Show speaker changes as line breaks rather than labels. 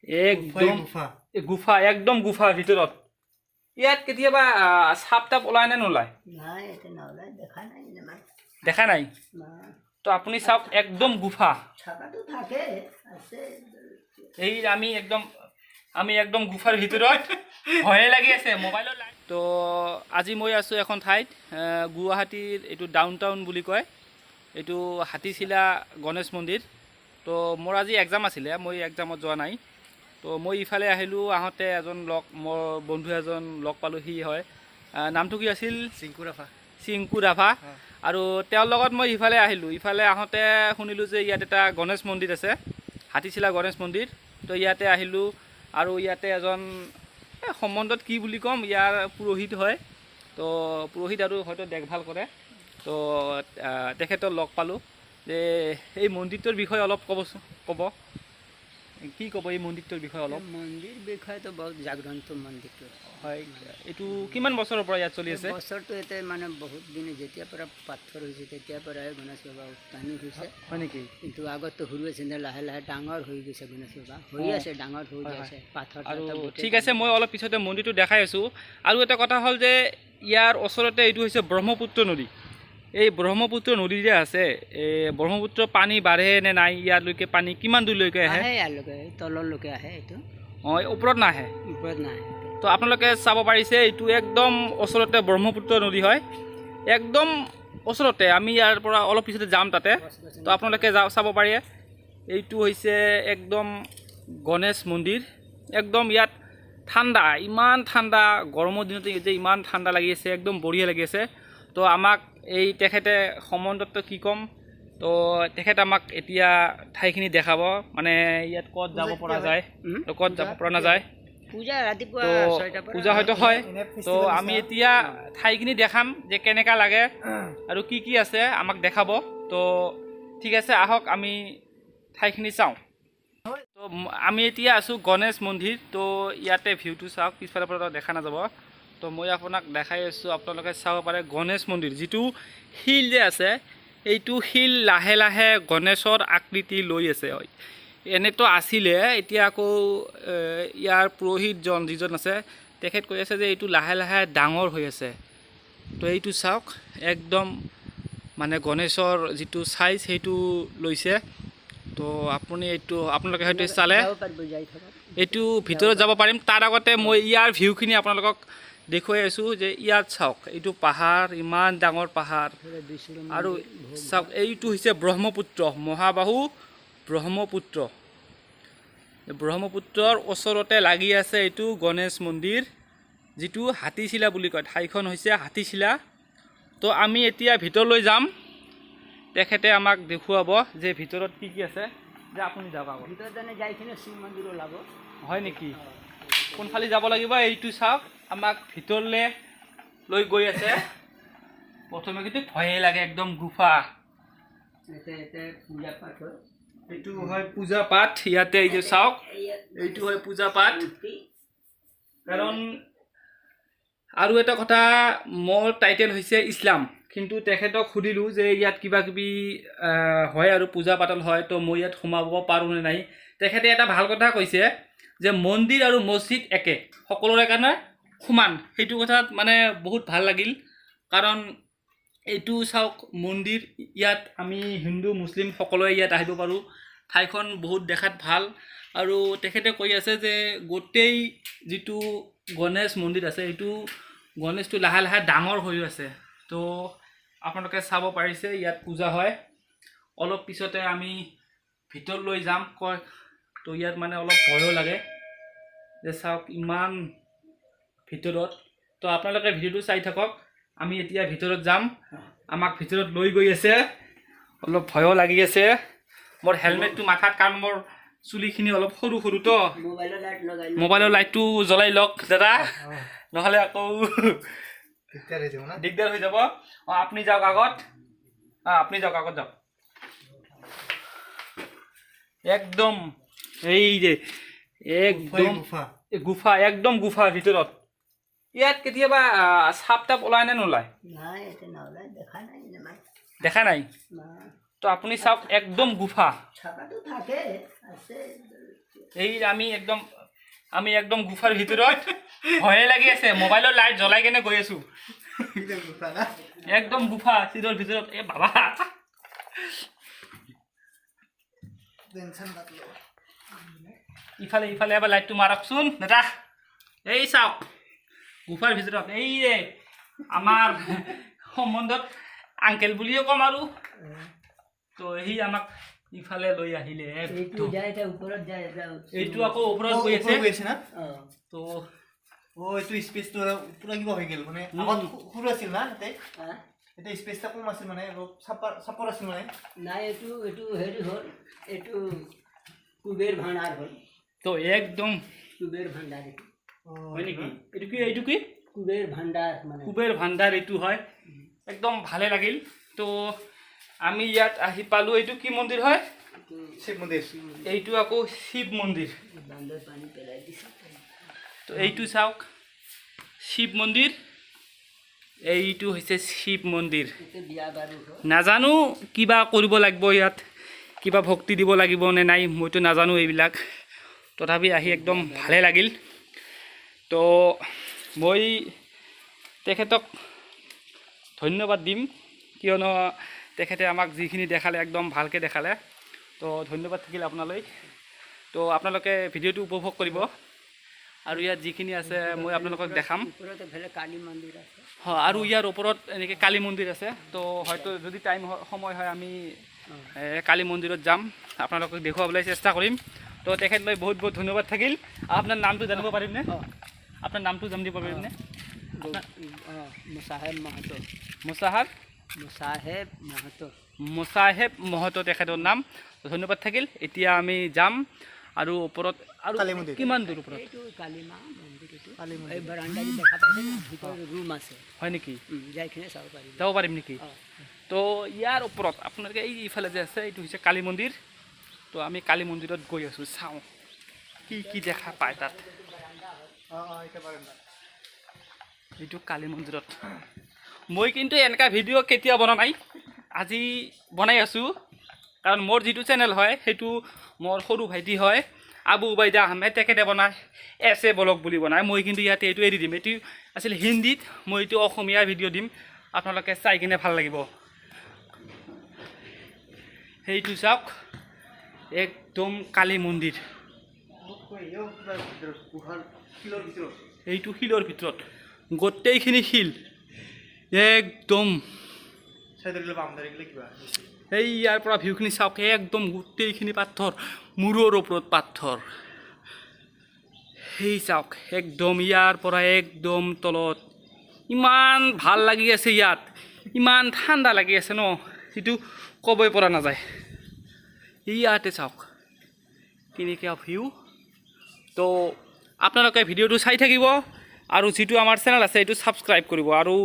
একদম গুফা একদম গুফাৰ ভিতৰত ইয়াত কেতিয়াবা সাপ তাপ ওলায় নে নোলায় দেখা নাই তো আপুনি চাওক একদম গুফা এই আমি একদম গুফাৰ ভিতৰত ভয়ে লাগি আছে মোবাইলৰ লাইট তো আজি মই আছোঁ এখন ঠাইত গুৱাহাটীৰ এইটো ডাউন টাউন বুলি কয় এইটো হাতিছিলা গণেশ মন্দিৰ তো মোৰ আজি এক্সাম আছিলে মই এক্সামত যোৱা নাই তো মই ইফালে আহিলোঁ আহোঁতে মোৰ বন্ধু এজন লগ পালোঁ সি হয় নামটো কি আছিল চিংকু ৰাভা আৰু তেওঁৰ লগত মই ইফালে আহিলোঁ ইফালে আহোঁতে শুনিলোঁ যে ইয়াত এটা গণেশ মন্দিৰ আছে হাতিছিলা গণেশ মন্দিৰ তো ইয়াতে আহিলোঁ আৰু ইয়াতে এজন সম্বন্ধত কি বুলি ক'ম ইয়াৰ পুৰোহিত হয় তো পুৰোহিত আৰু হয়তো দেখভাল কৰে তো তেখেতক লগ পালোঁ যে এই মন্দিৰটোৰ বিষয়ে অলপ ক'ব কি ক'ব এই মন্দিৰটোৰ বিষয়ে অলপ
মন্দিৰ বিষয়েতো বহুত জাগ্ৰত মন্দিৰটো
হয় এইটো কিমান বছৰৰ পৰা ইয়াত চলি আছে
বছৰটো এতে মানে বহুত দিন যেতিয়াৰ পৰা পাথৰ হৈছে তেতিয়াৰ পৰাই গণেশ বাবা উত্থানি হৈছে
হয় নেকি
কিন্তু আগততো সৰু আছিল লাহে লাহে ডাঙৰ হৈ গৈছে গণেশ বাবা হৈ আছে ডাঙৰ হৈ আছে পাথৰ
আৰু ঠিক আছে মই অলপ পিছতে মন্দিৰটো দেখাই আছোঁ আৰু এটা কথা হ'ল যে ইয়াৰ ওচৰতে এইটো হৈছে ব্ৰহ্মপুত্ৰ নদী এই ব্ৰহ্মপুত্ৰ নদী যে আছে এই ব্ৰহ্মপুত্ৰ পানী বাঢ়ে নে নাই ইয়ালৈকে পানী কিমান দূৰলৈকে আহে
ইয়ালৈকে তললৈকে আহে এইটো
অঁ ওপৰত নাহে তো আপোনালোকে চাব পাৰিছে এইটো একদম ওচৰতে ব্ৰহ্মপুত্ৰ নদী হয় একদম ওচৰতে আমি ইয়াৰ পৰা অলপ পিছতে যাম তাতে তো আপোনালোকে চাব পাৰে এইটো হৈছে একদম গণেশ মন্দিৰ একদম ইয়াত ঠাণ্ডা ইমান ঠাণ্ডা গৰমৰ দিনতে যে ইমান ঠাণ্ডা লাগি আছে একদম বঢ়িয়া লাগি আছে তো আমাক এই তেখেতে সম্বন্ধত কি ক'ম তো তেখেত আমাক এতিয়া ঠাইখিনি দেখাব মানে ইয়াত ক'ত যাব পৰা যায় ক'ত যাব পৰা নাযায় পূজা হয়তো হয় তো আমি এতিয়া ঠাইখিনি দেখাম যে কেনেকুৱা লাগে আৰু কি কি আছে আমাক দেখাব তো ঠিক আছে আহক আমি ঠাইখিনি চাওঁ তো আমি এতিয়া আছোঁ গণেশ মন্দিৰ তো ইয়াতে ভিউটো চাওক পিছফালৰ পৰা দেখা নাযাব তো মই আপোনাক দেখাই আছোঁ আপোনালোকে চাব পাৰে গণেশ মন্দিৰ যিটো শিল যে আছে এইটো শিল লাহে লাহে গণেশৰ আকৃতি লৈ আছে এনেতো আছিলে এতিয়া আকৌ ইয়াৰ পুৰোহিতজন যিজন আছে তেখেত কৈ আছে যে এইটো লাহে লাহে ডাঙৰ হৈ আছে তো এইটো চাওক একদম মানে গণেশৰ যিটো চাইজ সেইটো লৈছে তো আপোনালোকে হয়তো চালে এইটো ভিতৰত যাব পাৰিম তাৰ আগতে মই ইয়াৰ ভিউখিনি আপোনালোকক দেখুৱাই আছোঁ যে ইয়াত চাওক এইটো পাহাৰ ইমান ডাঙৰ পাহাৰ আৰু চাওক এইটো হৈছে ব্ৰহ্মপুত্ৰ মহাবাহু ব্ৰহ্মপুত্ৰৰ ওচৰতে লাগি আছে এইটো গণেশ মন্দিৰ যিটো হাতিছিলা বুলি কয় ঠাইখন হৈছে হাতিছিলা তো আমি এতিয়া ভিতৰলৈ যাম তেখেতে আমাক দেখুৱাব যে ভিতৰত কি কি আছে যে আপুনি যাব
ভিতৰত যাই কিনে শিৱ মন্দিৰ ওলাব
হয় নেকি কোনফালে যাব লাগিব এইটো চাওক আমাক ভিতৰলৈ লৈ গৈ আছে প্ৰথমে কিন্তু ভয়ে লাগে একদম গুফা
পূজা পাঠ হয়
এইটো হয় পূজা পাঠ ইয়াতে এই যে চাওক এইটো হয় পূজা পাঠ কাৰণ আৰু এটা কথা মোৰ টাইটেল হৈছে ইছলাম কিন্তু তেখেতক সুধিলোঁ যে ইয়াত কিবা কিবি হয় আৰু পূজা পাতল হয় তো মই ইয়াত সোমাব পাৰোঁ নে নাই তেখেতে এটা ভাল কথা কৈছে যে মন্দিৰ আৰু মছজিদ একে সকলোৰে কাৰণে সমান সেইটো কথাত মানে বহুত ভাল লাগিল কাৰণ এইটো চাওক মন্দিৰ ইয়াত আমি হিন্দু মুছলিম সকলোৱে ইয়াত আহিব পাৰোঁ ঠাইখন বহুত দেখাত ভাল আৰু তেখেতে কৈ আছে যে গোটেই যিটো গণেশ মন্দিৰ আছে এইটো গণেশটো লাহে লাহে ডাঙৰ হৈ আছে তো আপোনালোকে চাব পাৰিছে ইয়াত পূজা হয় অলপ পিছতে আমি ভিতৰলৈ যাম কয় তো ইয়াত মানে অলপ ভয়ো লাগে যে চাওক ইমান ভিতৰত তো আপোনালোকে ভিডিঅ'টো চাই থাকক আমি এতিয়া ভিতৰত যাম আমাক ভিতৰত লৈ গৈ আছে অলপ ভয়ো লাগি আছে মোৰ হেলমেটটো মাথাত কাৰণ মোৰ চুলিখিনি অলপ সৰু সৰু তো মোবাইলৰ লাইটটো জ্বলাই লওক দাদা নহ'লে আকৌ দিগদাৰ হৈ যাব অঁ আপুনি যাওক আগত যাওক একদম এই যে একদম গুফা একদম গুফাৰ ভিতৰত ইয়াত কেতিয়াবা সাপ তাপ ওলায় নে নোলায় দেখা নাই তো আপুনি চাওক একদম গুফা এই আমি একদম গুফাৰ ভিতৰত ভয়ে লাগি আছে মোবাইলৰ লাইট জ্বলাই কেনে গৈ আছো একদম গুফা চিৰৰ ভিতৰত এ বাবা ইফালে এবাৰ লাইটটো মাৰকচোন দাদা এই চাওক গুফাৰ ভিতৰত এই আমাৰ সম্বন্ধত আংকেল বুলিও কম আৰু তো সি আমাক ইফালে লৈ আহিলে এইটো আকৌ ওপৰত গৈ আছে না তো এইটো স্পেচটো পুৰা কিবা হৈ গ'ল মানে আগত সৰু আছিল না এটা স্পেচটা কম আছিল মানে অলপ চাপৰ আছিল মানে
নাই এইটো হেৰি হ'ল এইটো কুবেৰ ভাণ্ডাৰ হ'ল
তো একদম
কুবেৰ ভাণ্ডাৰ
হয় নেকি এইটো কি
কুবেৰ ভাণ্ডাৰ মানে
কুবেৰ ভাণ্ডাৰ এইটো হয় একদম ভালে লাগিল তো আমি ইয়াত আহি পালো এইটো কি মন্দিৰ হয় শিৱ মন্দিৰ এইটো আকৌ শিৱ মন্দিৰ তো এইটো চাওক শিৱ মন্দিৰ এইটো হৈছে শিৱ মন্দিৰ নাজানো কিবা কৰিব লাগিব ইয়াত কিবা ভক্তি দিব লাগিব নে নাই মইতো নাজানো এইবিলাক তথাপি আহি একদম ভালে লাগিল তো মই তেখেতক ধন্যবাদ দিম কিয়নো তেখেতে আমাক যিখিনি দেখালে একদম ভালকৈ দেখালে তো ধন্যবাদ থাকিল আপোনালৈ তো আপোনালোকে ভিডিঅ'টো উপভোগ কৰিব আৰু ইয়াত যিখিনি আছে মই আপোনালোকক দেখাম হয় আৰু ইয়াৰ ওপৰত এনেকৈ কালী মন্দিৰ আছে তো হয়তো যদি টাইম সময় হয় আমি কালী মন্দিৰত যাম আপোনালোকক দেখুৱাবলৈ চেষ্টা কৰিম তো তেখেতলৈ বহুত বহুত ধন্যবাদ থাকিল আপোনাৰ নামটো জানিব পাৰিমনে আপোনাৰ নামটো জানিব পাৰিমনে মুছাহেব মহতো তেখেতৰ নাম ধন্যবাদ থাকিল এতিয়া আমি যাম আৰু ওপৰত আৰু কিমান দূৰ ওপৰত হয় নেকি যাব পাৰিম নেকি তো ইয়াৰ ওপৰত আপোনালোকে এই ইফালে যে আছে এইটো হৈছে কালী মন্দিৰ তো আমি কালী মন্দিৰত গৈ আছোঁ চাওঁ কি দেখা পায় তাত এইটো কালী মন্দিৰত মই কিন্তু এনেকুৱা ভিডিঅ' কেতিয়া বনোৱা নাই আজি বনাই আছোঁ কাৰণ মোৰ যিটো চেনেল হয় সেইটো মোৰ সৰু ভাইটি হয় আবু উবাইদা আহমেদ তেখেতে বনায় এছে ব্লগ বুলি বনায় মই কিন্তু ইয়াতে এইটো এৰি দিম এইটো আছিল হিন্দীত মই এইটো অসমীয়া ভিডিঅ' দিম আপোনালোকে চাই কিনে ভাল লাগিব সেইটো চাওক একদম কালী মন্দিৰ এইটো শিলৰ ভিতৰত গোটেইখিনি শিল একদম এই ইয়াৰ পৰা ভিউখিনি চাওক একদম গোটেইখিনি পাথৰ মূৰৰ ওপৰত পাথৰ সেই চাওক একদম ইয়াৰ পৰা একদম তলত ইমান ভাল লাগি আছে ইয়াত ইমান ঠাণ্ডা লাগি আছে ন যিটো ক'বই পৰা নাযায় ইয়াতে চাওক কেনেকুৱা ভিউ তো আপোনালোকে ভিডিঅ'টো চাই থাকিব আৰু যিটো আমাৰ চেনেল আছে এইটো ছাবস্ক্ৰাইব কৰিব আৰু